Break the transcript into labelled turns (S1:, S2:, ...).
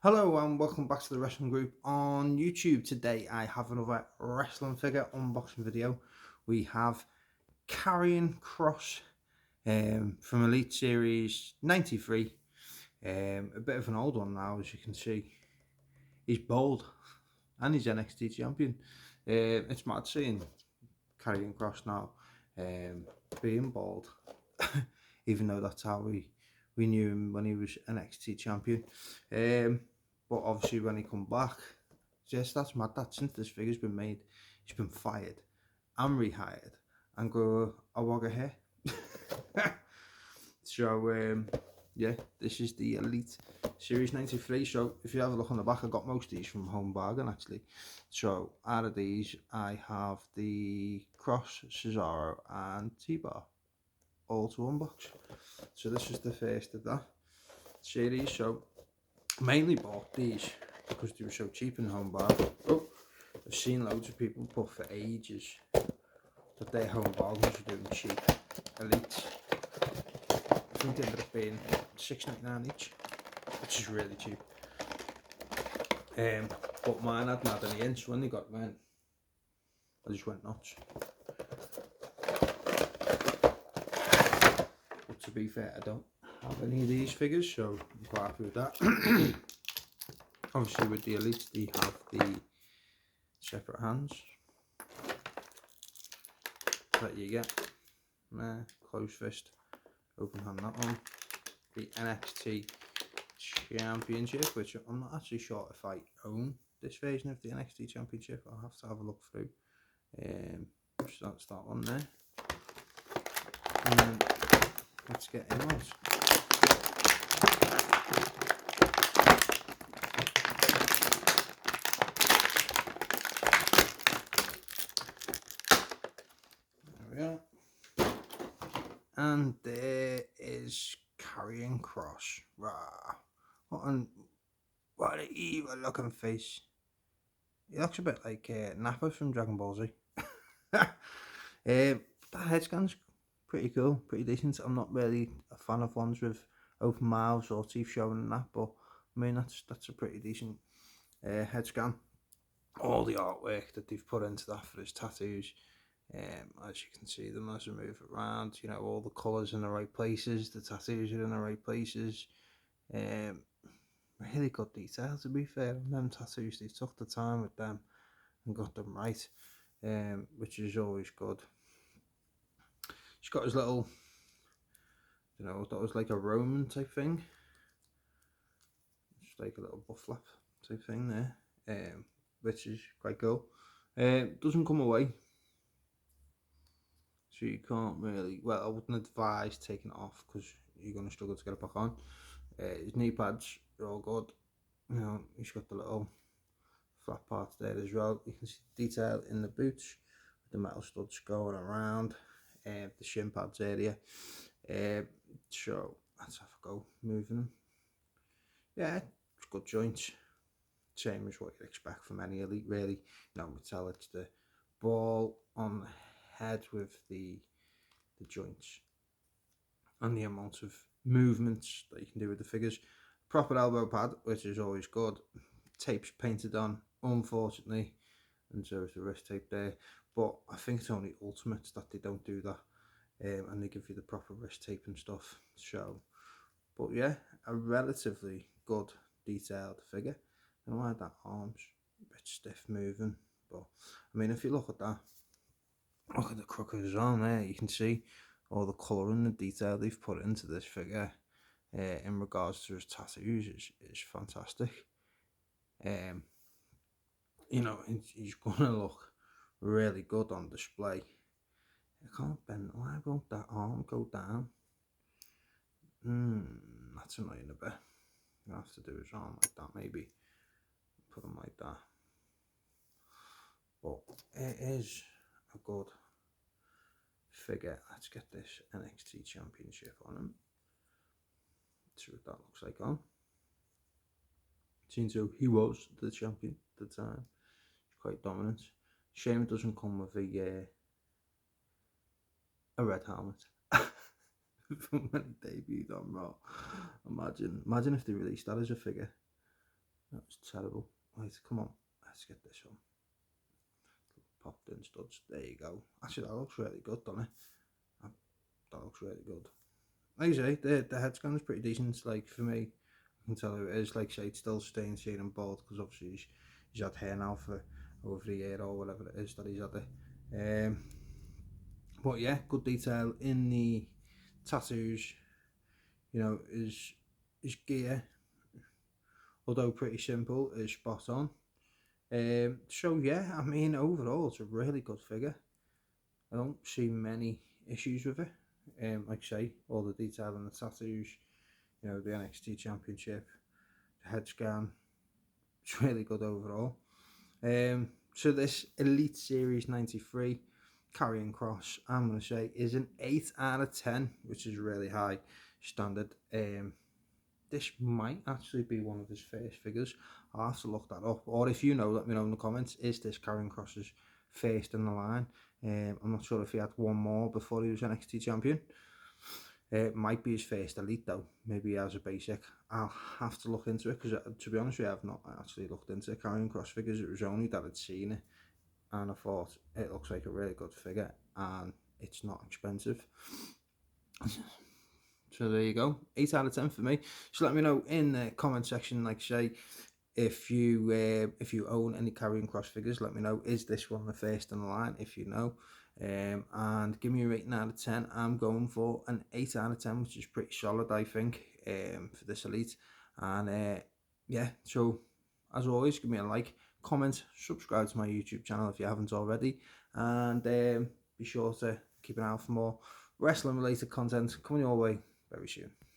S1: Hello and welcome back to the Wrestling Group on YouTube. Today I have another wrestling figure unboxing video. We have Karrion Kross from Elite Series 93. A bit of an old one now, as you can see. He's bald and he's NXT champion. It's mad seeing Karrion Kross now being bald, even though that's how we knew him when he was NXT champion. But obviously when he come back, yes, that's mad. That since this figure's been made, he's been fired and rehired and grow a wog of hair. So yeah, this is the Elite Series 93. So if you have a look on the back, I got most of these from Home Bargain actually. So out of these, I have the Kross, Cesaro and T-Bar all to unbox. So this is the first of that series. So mainly bought these because they were so cheap in Home Bargain. Oh, I've seen loads of people put for ages that their Home Bargains were doing cheap Elites. I think they ended up being $6.99 each, which is really cheap. But mine hadn't had any in, so when they got mine, I just went nuts. But to be fair, I don't have any of these figures, so I'm quite happy with that. Obviously with the Elites, they have the separate hands that you get. Closed fist, open hand, that one. The NXT Championship, which I'm not actually sure if I own this version of the NXT Championship. I'll have to have a look through. So that's that one there. And then let's get in those. There we are. And there is Karrion Kross. Rah. What an evil looking face. He looks a bit like Nappa from Dragon Ball Z. That head scan's pretty cool, pretty decent. I'm not really a fan of ones with open mouths or teeth showing and that, but I mean that's a pretty decent head scan. All the artwork that they've put into that for his tattoos, as you can see them as we move around, you know, all the colours in the right places, the tattoos are in the right places. Really good detail, to be fair, on them tattoos. They took the time with them and got them right, which is always good. He's got his little, you know, that was like a Roman type thing, just like a little butt flap type thing there, which is quite cool. Doesn't come away, so you can't really, well, I wouldn't advise taking it off because you're going to struggle to get it back on. His knee pads are all good. You know, he's got the little flat parts there as well. You can see detail in the boots with the metal studs going around the shin pads area. So let's have a go moving them. Yeah, it's good joints, same as what you'd expect from any Elite really. You know, we tell it's the ball on the head with the joints and the amount of movements that you can do with the figures. Proper elbow pad, which is always good. Tape's painted on, unfortunately, and so is the wrist tape there. But I think it's only Ultimates that they don't do that, and they give you the proper wrist tape and stuff. So, but yeah, a relatively good detailed figure. I don't like that arms, a bit stiff moving, but I mean, if you look at that, look at the crook of his arm there, you can see all the colour and the detail they've put into this figure in regards to his tattoos is fantastic. You know, he's gonna look really good on display. I can't bend. Why won't that arm go down? That's annoying a bit. You have to do his arm like that, maybe. Put him like that. But it is a good figure. Let's get this NXT Championship on him. See what that looks like on. Seems so he was the champion at the time. He's quite dominant. Shame it doesn't come with a red helmet from when he debuted on Raw. Imagine if they released that as a figure. That was terrible. Right, come on, let's get this one. Popped in studs. There you go. Actually, that looks really good, doesn't it? That looks really good. Like I say, the head scan is pretty decent. Like for me, I can tell you it is. Like say, it's still staying shade and bald because obviously he's had hair now for over a year or whatever it is that he's had it. But yeah, good detail in the tattoos. You know, his gear, although pretty simple, is spot on. So yeah, I mean overall it's a really good figure. I don't see many issues with it. Like I say, all the detail in the tattoos, you know, the NXT Championship, the head scan, it's really good overall. So this Elite Series 93 Karrion Kross, I'm going to say, is an 8 out of 10, which is really high standard. This might actually be one of his first figures. I'll have to look that up. Or if you know, let me know in the comments. Is this Karrion Kross's first in the line? I'm not sure if he had one more before he was NXT champion. It might be his first elite though. Maybe he has a basic. I'll have to look into it because to be honest with you, I've not actually looked into Karrion Kross figures. It was only that I'd seen it and I thought it looks like a really good figure and it's not expensive. So there you go, 8 out of 10 for me. So let me know in the comment section, like say, if you own any Karrion Kross figures, let me know. Is this one the first in the line? If you know, and give me a rating out of 10. I'm going for an 8 out of 10, which is pretty solid, I think, for this elite. And yeah, so as always, give me a like, comment, subscribe to my YouTube channel if you haven't already, and be sure to keep an eye out for more wrestling related content coming your way very soon.